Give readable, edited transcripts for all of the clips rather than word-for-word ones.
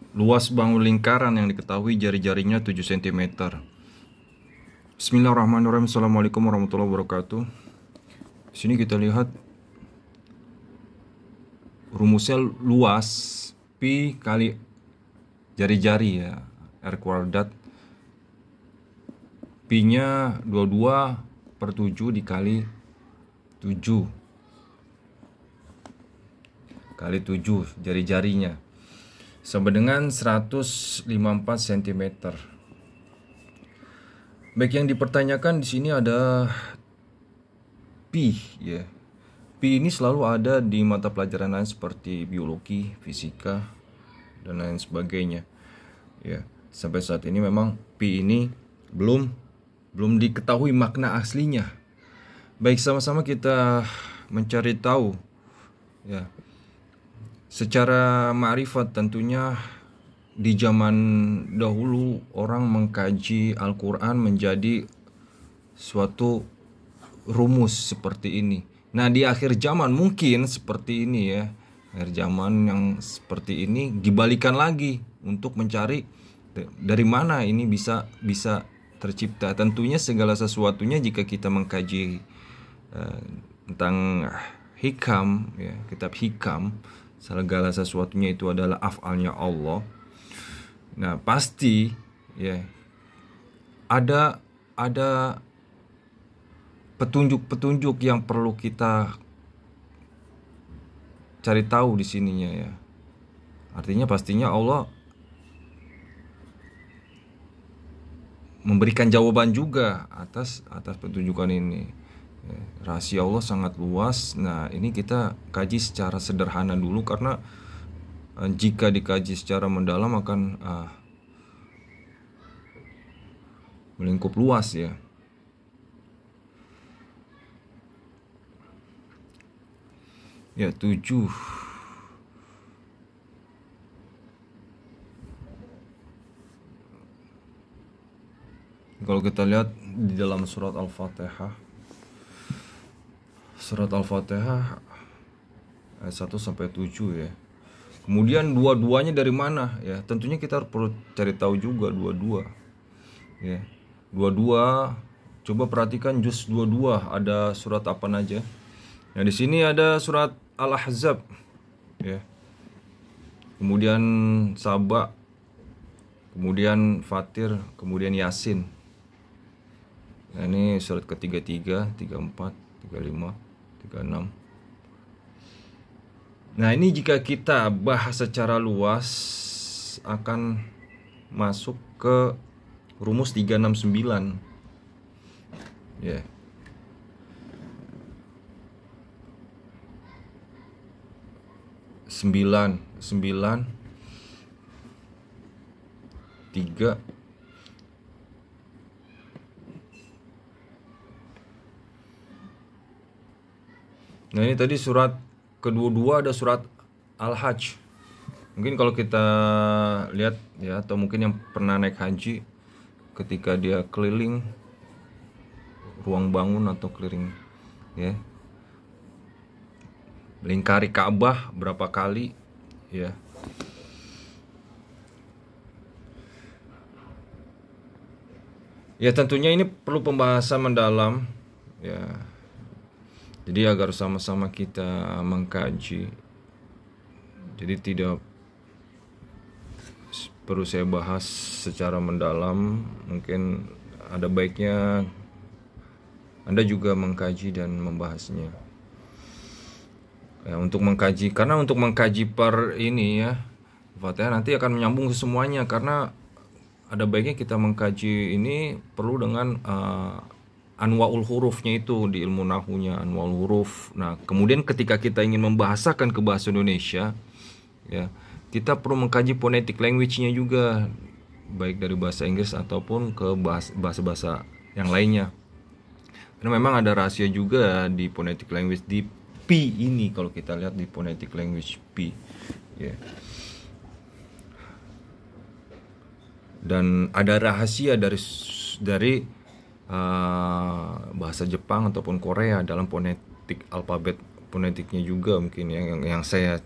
Luas bangun lingkaran yang diketahui jari-jarinya 7 cm. Bismillahirrahmanirrahim. Assalamualaikum warahmatullahi wabarakatuh. Di sini kita lihat rumusnya luas pi kali jari-jari ya, R kuadrat. Pi-nya 22/7 dikali 7 kali 7 jari-jarinya sama dengan 154 cm. Baik, yang dipertanyakan di sini ada pi ya. Pi ini selalu ada di mata pelajaran lain seperti biologi, fisika dan lain sebagainya. Ya, sampai saat ini memang pi ini belum diketahui makna aslinya. Baik, sama-sama kita mencari tahu ya. Secara ma'rifat tentunya di zaman dahulu orang mengkaji Al-Quran menjadi suatu rumus seperti ini. Nah, di akhir zaman mungkin seperti ini ya. Akhir zaman yang seperti ini dibalikan lagi untuk mencari dari mana ini bisa tercipta. Tentunya segala sesuatunya jika kita mengkaji tentang hikam ya, kitab hikam, segala sesuatunya itu adalah af'alnya Allah. Nah, pasti ya ada petunjuk-petunjuk yang perlu kita cari tahu di sininya ya. Artinya pastinya Allah memberikan jawaban juga atas petunjukan ini. Rahasia Allah sangat luas. Nah, ini kita kaji secara sederhana dulu karena jika dikaji secara mendalam akan melingkup luas ya. Ya, 7. Kalau kita lihat di dalam surat Al-Fatihah, ayat 1 sampai 7 ya. Kemudian dua-duanya dari mana ya? Tentunya kita perlu cari tahu juga dua-dua. Ya. Dua-dua, coba perhatikan juz 22 ada surat apa aja. Nah, di sini ada surat Al-Ahzab ya. Kemudian Saba, kemudian Fatir, kemudian Yasin. Nah, ini surat ke-33, 34, 35, 36. Nah, ini jika kita bahas secara luas akan masuk ke rumus 369. Ya. Sembilan 3. Nah, ini tadi surat kedua ada surat Al-Hajj. Mungkin kalau kita lihat ya, atau mungkin yang pernah naik haji, ketika dia keliling ruang bangun atau keliling ya, melingkari Ka'bah berapa kali ya. Ya, tentunya ini perlu pembahasan mendalam ya. Jadi agar sama-sama kita mengkaji. Jadi tidak perlu saya bahas secara mendalam. Mungkin ada baiknya Anda juga mengkaji dan membahasnya. Ya, untuk mengkaji, karena untuk mengkaji per ini ya, Fatihah nanti akan menyambung ke semuanya. Karena ada baiknya kita mengkaji ini perlu dengan anwaul hurufnya itu di ilmu nahunya, anwaul huruf. Nah, kemudian ketika kita ingin membahasakan ke bahasa Indonesia ya, kita perlu mengkaji phonetic language-nya juga, baik dari bahasa Inggris ataupun ke bahasa-bahasa yang lainnya. Karena memang ada rahasia juga di phonetic language di P ini. Kalau kita lihat di phonetic language P ya. Dan ada rahasia dari bahasa Jepang ataupun Korea dalam fonetik, alfabet fonetiknya juga mungkin ya, yang saya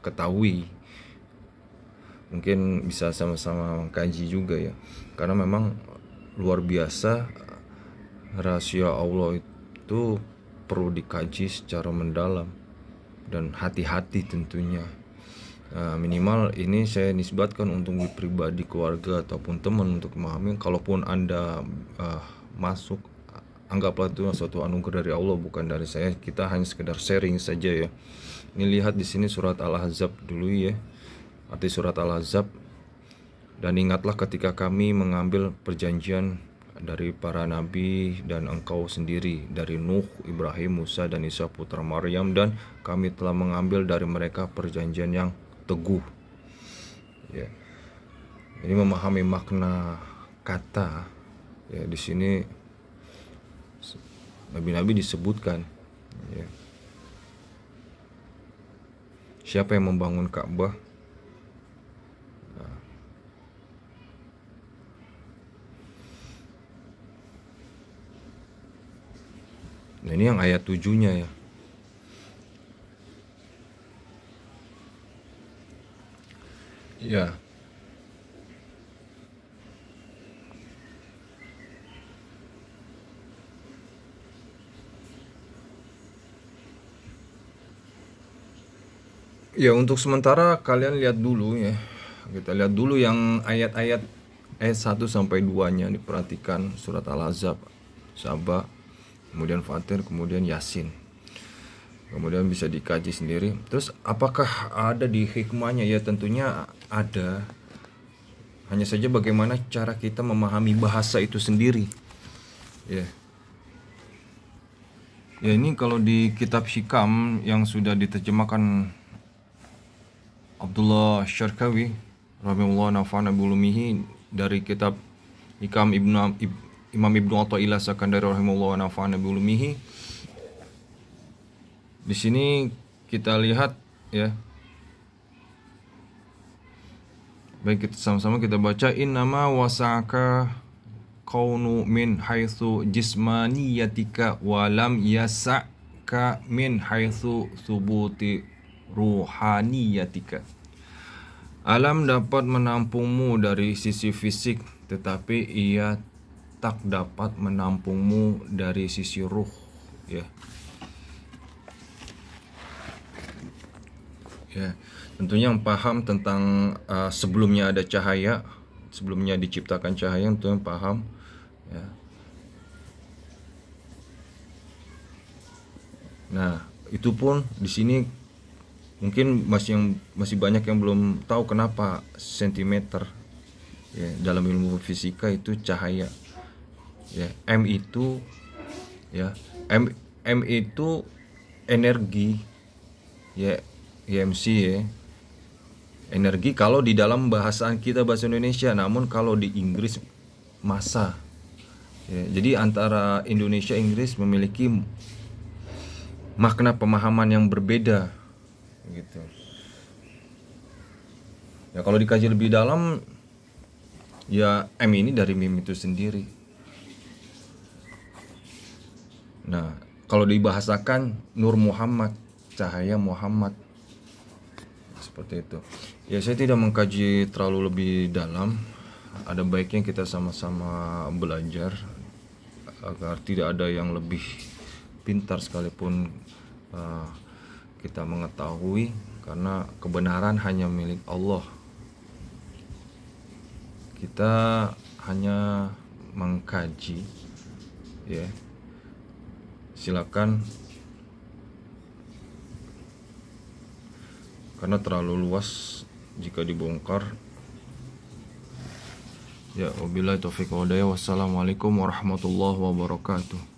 ketahui mungkin bisa sama-sama mengkaji juga ya, karena memang luar biasa rahasia Allah itu perlu dikaji secara mendalam dan hati-hati tentunya. Minimal ini saya nisbatkan untuk pribadi, keluarga ataupun teman untuk memahami. Kalaupun Anda masuk, anggaplah itu suatu anugerah dari Allah, bukan dari saya. Kita hanya sekedar sharing saja ya. Ini lihat di sini surat Al-Ahzab dulu ya. Arti surat Al-Ahzab, dan ingatlah ketika kami mengambil perjanjian dari para nabi dan engkau sendiri, dari Nuh, Ibrahim, Musa dan Isa putra Maryam, dan kami telah mengambil dari mereka perjanjian yang teguh. Ya. Ini memahami makna kata ya, di sini nabi-nabi disebutkan ya. Siapa yang membangun Ka'bah? Nah, ini yang ayat 7-nya ya. Ya. Ya, untuk sementara kalian lihat dulu ya. Kita lihat dulu yang ayat-ayat 1 sampai 2-nya, diperhatikan surat Al-Ahzab, Saba, kemudian Fatir, kemudian Yasin. Kemudian bisa dikaji sendiri. Terus apakah ada di hikmahnya? Ya tentunya ada. Hanya saja bagaimana cara kita memahami bahasa itu sendiri. Ya. Ya, ini kalau di kitab Hikam yang sudah diterjemahkan Abdullah Syarkawi rahimahullah nafa'ana bulumihi, dari kitab Hikam Imam Ibnu Athaillah Sakandari rahimahullah nafa'ana bulumihi. Di sini kita lihat ya. Baik, kita sama-sama kita baca. Innama wasa'aka kaunu min haitsu jismaniyatika walam yasa'ka min haitsu subuti ruhaniyatika. Alam dapat menampungmu dari sisi fisik, tetapi ia tak dapat menampungmu dari sisi ruh ya. Ya, tentunya yang paham tentang sebelumnya ada cahaya, sebelumnya diciptakan cahaya, tentunya paham ya. Nah, itu pun di sini mungkin masih banyak yang belum tahu kenapa sentimeter ya, dalam ilmu fisika itu cahaya. Ya, M itu ya, M itu energi ya. EMC ya, energi kalau di dalam bahasa kita, bahasa Indonesia. Namun kalau di Inggris massa ya, jadi antara Indonesia Inggris memiliki makna pemahaman yang berbeda gitu ya. Kalau dikaji lebih dalam ya, M ini dari mim itu sendiri. Nah, kalau dibahasakan Nur Muhammad, cahaya Muhammad, seperti itu ya. Saya tidak mengkaji terlalu lebih dalam. Ada baiknya kita sama-sama belajar agar tidak ada yang lebih pintar sekalipun kita mengetahui, karena kebenaran hanya milik Allah. Kita hanya mengkaji ya. Silakan, karena terlalu luas jika dibongkar. Ya, wabillahi taufiq wal hidayah. Wassalamualaikum warahmatullahi wabarakatuh.